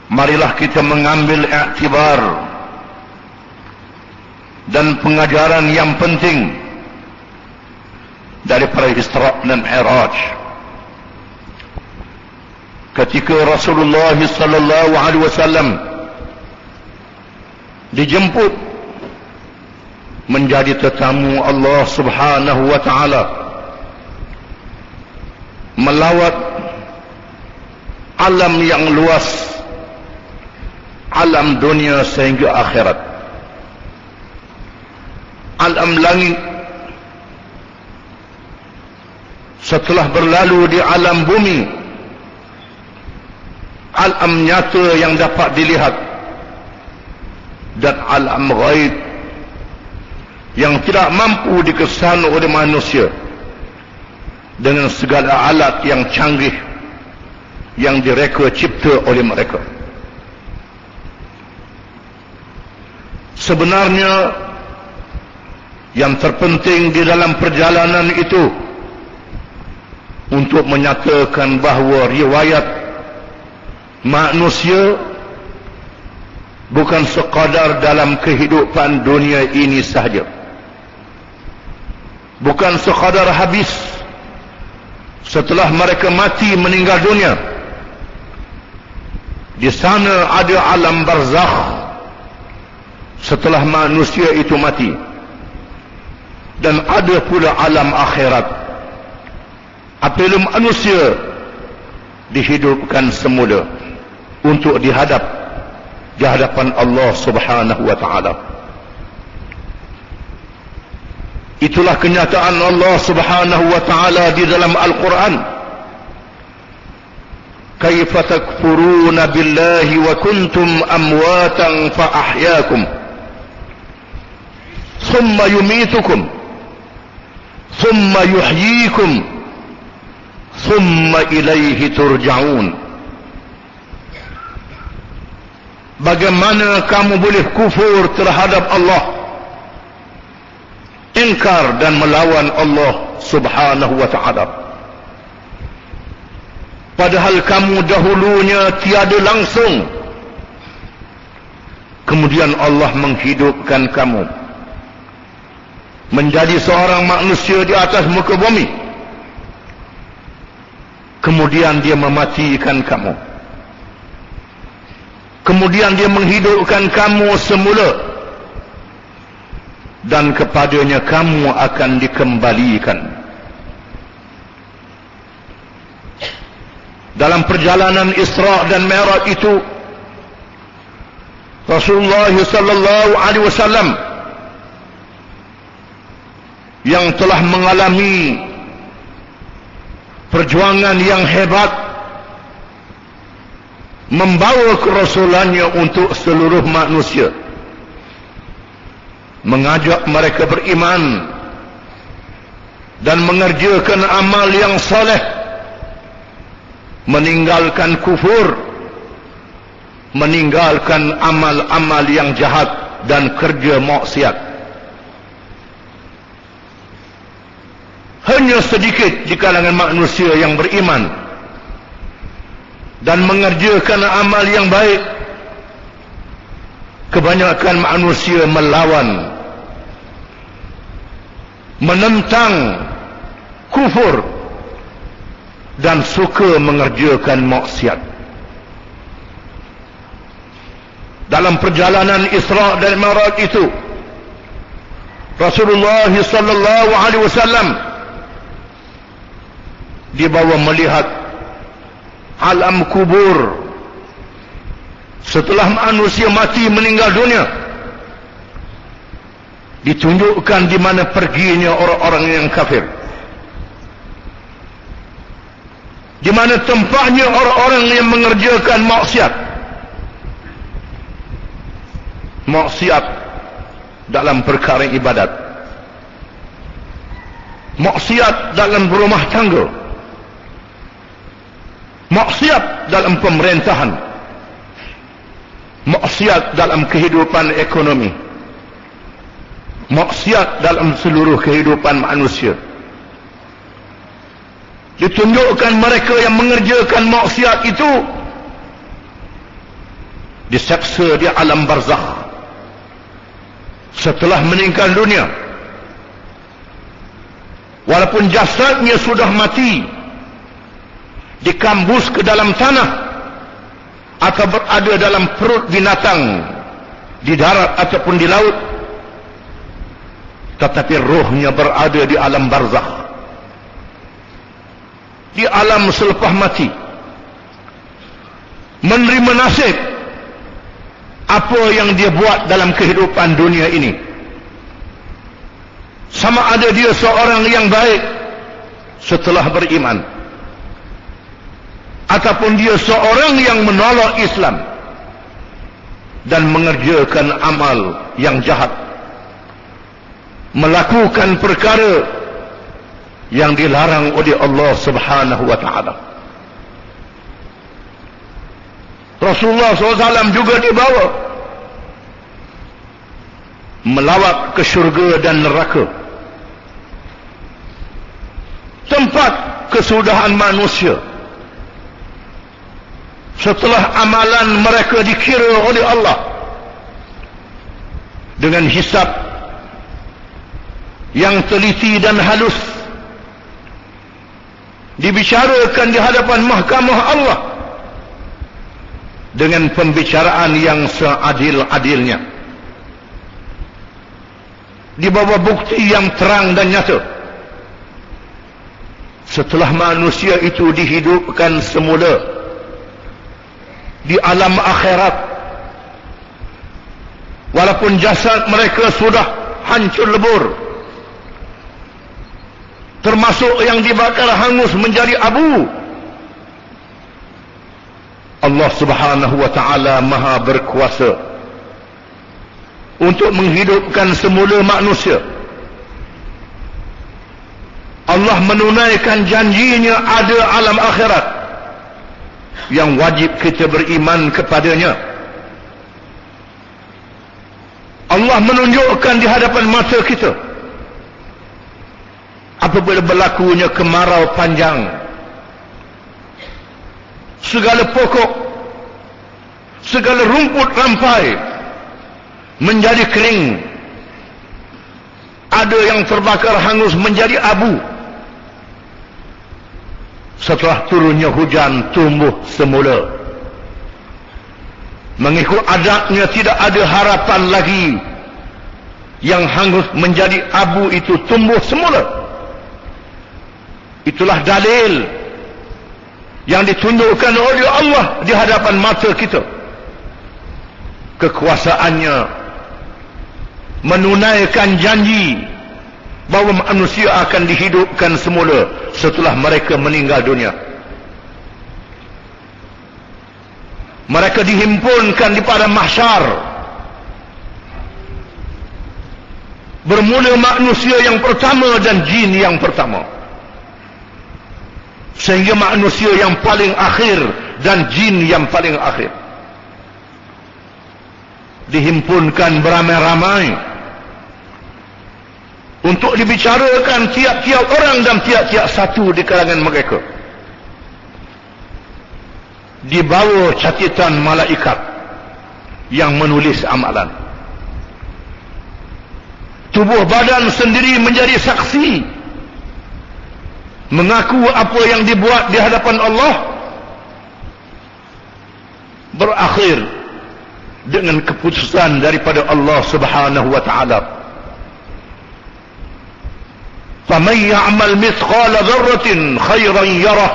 marilah kita mengambil iktibar dan pengajaran yang penting daripada Isra' dan Mi'raj. Ketika Rasulullah sallallahu alaihi wasallam dijemput menjadi tetamu Allah Subhanahu wa taala, melawat alam yang luas, alam dunia sehingga akhirat, alam langit. Setelah berlalu di alam bumi, alam nyata yang dapat dilihat, dan alam ghaib yang tidak mampu dikesan oleh manusia dengan segala alat yang canggih yang direka cipta oleh mereka. Sebenarnya yang terpenting di dalam perjalanan itu untuk menyatakan bahawa riwayat manusia bukan sekadar dalam kehidupan dunia ini sahaja, bukan sekadar habis setelah mereka mati meninggal dunia. Di sana ada alam barzakh setelah manusia itu mati, dan ada pula alam akhirat apabila manusia dihidupkan semula untuk dihadap di hadapan Allah Subhanahu wa taala. Itulah kenyataan Allah Subhanahu wa taala di dalam Al-Quran. Kaifa takfuruna billahi wa kuntum amwatan fa ahyaakum thumma yumitukum thumma yuhyikum thumma ilaihi turja'un. Bagaimana kamu boleh kufur terhadap Allah, ingkar dan melawan Allah Subhanahu wa ta'ala, padahal kamu dahulunya tiada langsung, kemudian Allah menghidupkan kamu menjadi seorang manusia di atas muka bumi, kemudian dia mematikan kamu, kemudian dia menghidupkan kamu semula, dan kepadanya kamu akan dikembalikan. Dalam perjalanan Isra' dan Mi'raj itu, Rasulullah sallallahu alaihi wasallam yang telah mengalami perjuangan yang hebat, membawa kerasulannya untuk seluruh manusia, mengajak mereka beriman dan mengerjakan amal yang saleh, meninggalkan kufur, meninggalkan amal-amal yang jahat dan kerja maksiat. Hanya sedikit di kalangan manusia yang beriman dan mengerjakan amal yang baik. Kebanyakan manusia melawan, menentang kufur, dan suka mengerjakan maksiat. Dalam perjalanan Isra' dan Mi'raj itu, Rasulullah sallallahu alaihi wasallam dibawa melihat alam kubur setelah manusia mati meninggal dunia. Ditunjukkan di mana perginya orang-orang yang kafir, di mana tempatnya orang-orang yang mengerjakan maksiat. Maksiat dalam perkara ibadat, maksiat dalam berumah tangga, maksiat dalam pemerintahan, maksiat dalam kehidupan ekonomi, maksiat dalam seluruh kehidupan manusia. Ditunjukkan mereka yang mengerjakan maksiat itu diseksa di alam barzakh setelah meninggal dunia, walaupun jasadnya sudah mati, dikambus ke dalam tanah atau berada dalam perut binatang di darat ataupun di laut, tetapi rohnya berada di alam barzakh, di alam selepas mati, menerima nasib apa yang dia buat dalam kehidupan dunia ini. Sama ada dia seorang yang baik setelah beriman, ataupun dia seorang yang menolak Islam dan mengerjakan amal yang jahat, melakukan perkara yang dilarang oleh Allah Subhanahu wa ta'ala. Rasulullah SAW juga dibawa melawat ke syurga dan neraka, tempat kesudahan manusia setelah amalan mereka dikira oleh Allah dengan hisab yang teliti dan halus, dibicarakan di hadapan mahkamah Allah dengan pembicaraan yang seadil-adilnya, di bawah bukti yang terang dan nyata. Setelah manusia itu dihidupkan semula di alam akhirat, walaupun jasad mereka sudah hancur lebur, termasuk yang dibakar hangus menjadi abu, Allah Subhanahu wa ta'ala maha berkuasa untuk menghidupkan semula manusia. Allah menunaikan janjinya ada alam akhirat yang wajib kita beriman kepadanya. Allah menunjukkan di hadapan mata kita apabila berlakunya kemarau panjang, segala pokok, segala rumput rampai menjadi kering, ada yang terbakar hangus menjadi abu. Setelah turunnya hujan, tumbuh semula. Mengikut adatnya, tidak ada harapan lagi. Yang hangus menjadi abu itu tumbuh semula. Itulah dalil yang ditunjukkan oleh Allah di hadapan mata kita, kekuasaannya menunaikan janji bahawa manusia akan dihidupkan semula setelah mereka meninggal dunia. Mereka dihimpunkan di padang mahsyar, bermula manusia yang pertama dan jin yang pertama, sehingga manusia yang paling akhir dan jin yang paling akhir dihimpunkan beramai-ramai untuk dibicarakan tiap-tiap orang dan tiap-tiap satu di kalangan mereka, di bawah catatan malaikat yang menulis amalan. Tubuh badan sendiri menjadi saksi, mengaku apa yang dibuat di hadapan Allah berakhir dengan keputusan daripada Allah Subhanahu wa ta'ala. فَمَنْ يَعْمَلْ مِثْقَالَ ذَرَّةٍ خَيْرًا يَرَهُ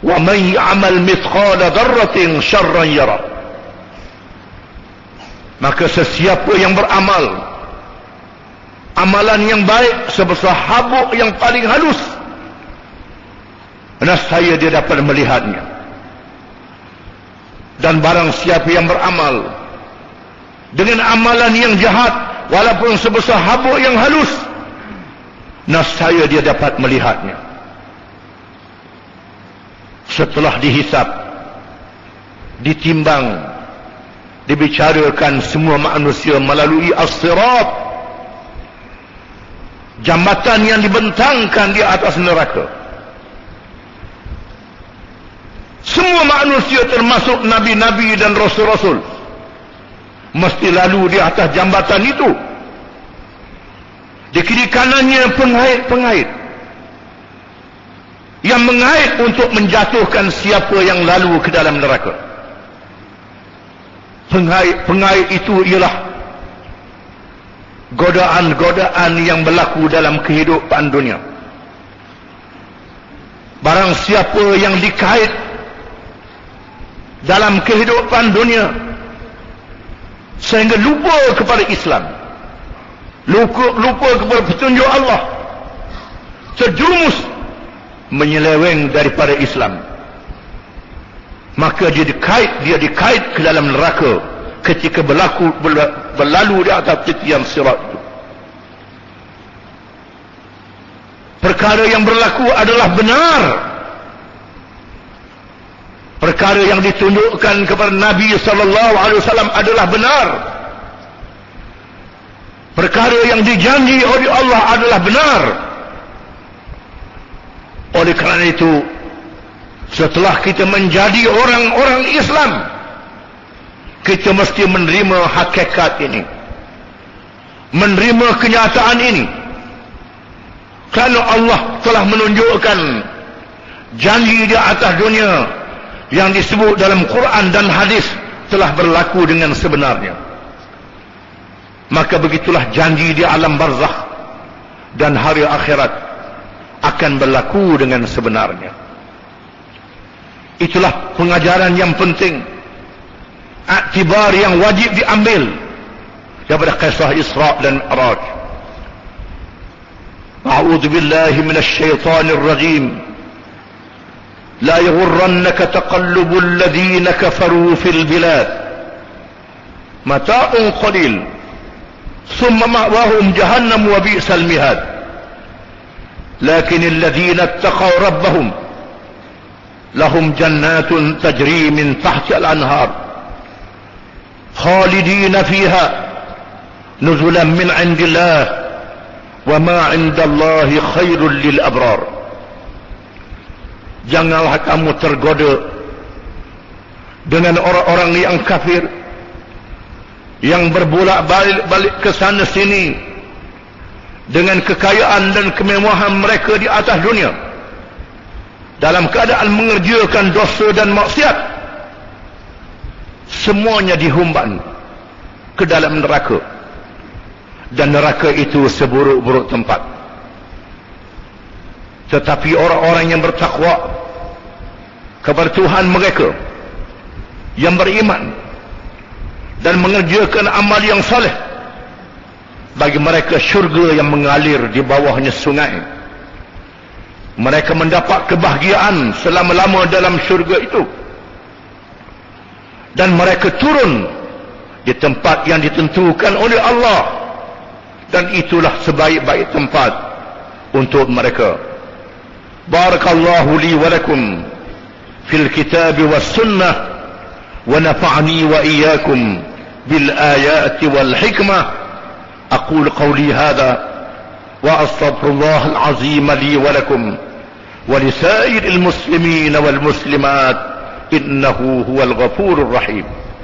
وَمَنْ يَعْمَلْ مِثْقَالَ ذَرَّةٍ شَرًّا يَرَهُ. Maka sesiapa yang beramal amalan yang baik sebesar habuk yang paling halus, nescaya dia dapat melihatnya. Dan barang siapa yang beramal dengan amalan yang jahat walaupun sebesar habuk yang halus, nescaya dia dapat melihatnya. Setelah dihisap, ditimbang, dibicarakan semua manusia melalui as-sirat, jambatan yang dibentangkan di atas neraka. Semua manusia manusia termasuk nabi-nabi dan rasul-rasul mesti lalu di atas jambatan itu. Di kiri kanannya pengait-pengait yang mengait untuk menjatuhkan siapa yang lalu ke dalam neraka. Pengait itu ialah godaan-godaan yang berlaku dalam kehidupan dunia. Barang siapa yang dikait dalam kehidupan dunia sehingga lupa kepada Islam, lupa kepada petunjuk Allah, terjerumus menyeleweng daripada Islam, maka dia dikait ke dalam neraka ketika berlalu di atas titian sirat itu. Perkara yang berlaku adalah benar. Perkara yang ditunjukkan kepada Nabi SAW adalah benar. Perkara yang dijanji oleh Allah adalah benar. Oleh kerana itu, setelah kita menjadi orang-orang Islam, kita mesti menerima hakikat ini, menerima kenyataan ini. Kerana Allah telah menunjukkan janji di atas dunia yang disebut dalam Quran dan hadis telah berlaku dengan sebenarnya. Maka begitulah janji di alam barzakh dan hari akhirat akan berlaku dengan sebenarnya. Itulah pengajaran yang penting, iktibar yang wajib diambil daripada kisah Isra dan Mi'raj. A'udzu billahi minasy syaithanir rajim. La yaghurrannaka taqallubul ladzina kafaru fil bilad. Mata'un qalil, thumma ma'wahum jahannam wa bi'sal mihad. Lakin alladhina ittaqaw rabbahum lahum jannatun tajri min tahtiha al-anhar khalidina fiha nuzulan min 'indillah wa ma 'indallahi khairul lil abrar. Janganlah kamu tergoda dengan orang-orang yang kafir yang berbolak-balik ke sana sini dengan kekayaan dan kemewahan mereka di atas dunia dalam keadaan mengerjakan dosa dan maksiat. Semuanya dihumban ke dalam neraka, dan neraka itu seburuk-buruk tempat. Tetapi orang-orang yang bertakwa kepada Tuhan mereka, yang beriman dan mengerjakan amal yang saleh, bagi mereka syurga yang mengalir di bawahnya sungai. Mereka mendapat kebahagiaan selama-lama dalam syurga itu, dan mereka turun di tempat yang ditentukan oleh Allah, dan itulah sebaik-baik tempat untuk mereka. Barakallahu li wa lakum fil kitab was sunnah wa nafa'ani wa iyyakum bil ayati wal hikmah. Aqulu qawli hadha wa astaghfirullah al azim li wa lakum wa li sa'iril muslimin wal muslimat innahu huwal ghafurur rahim.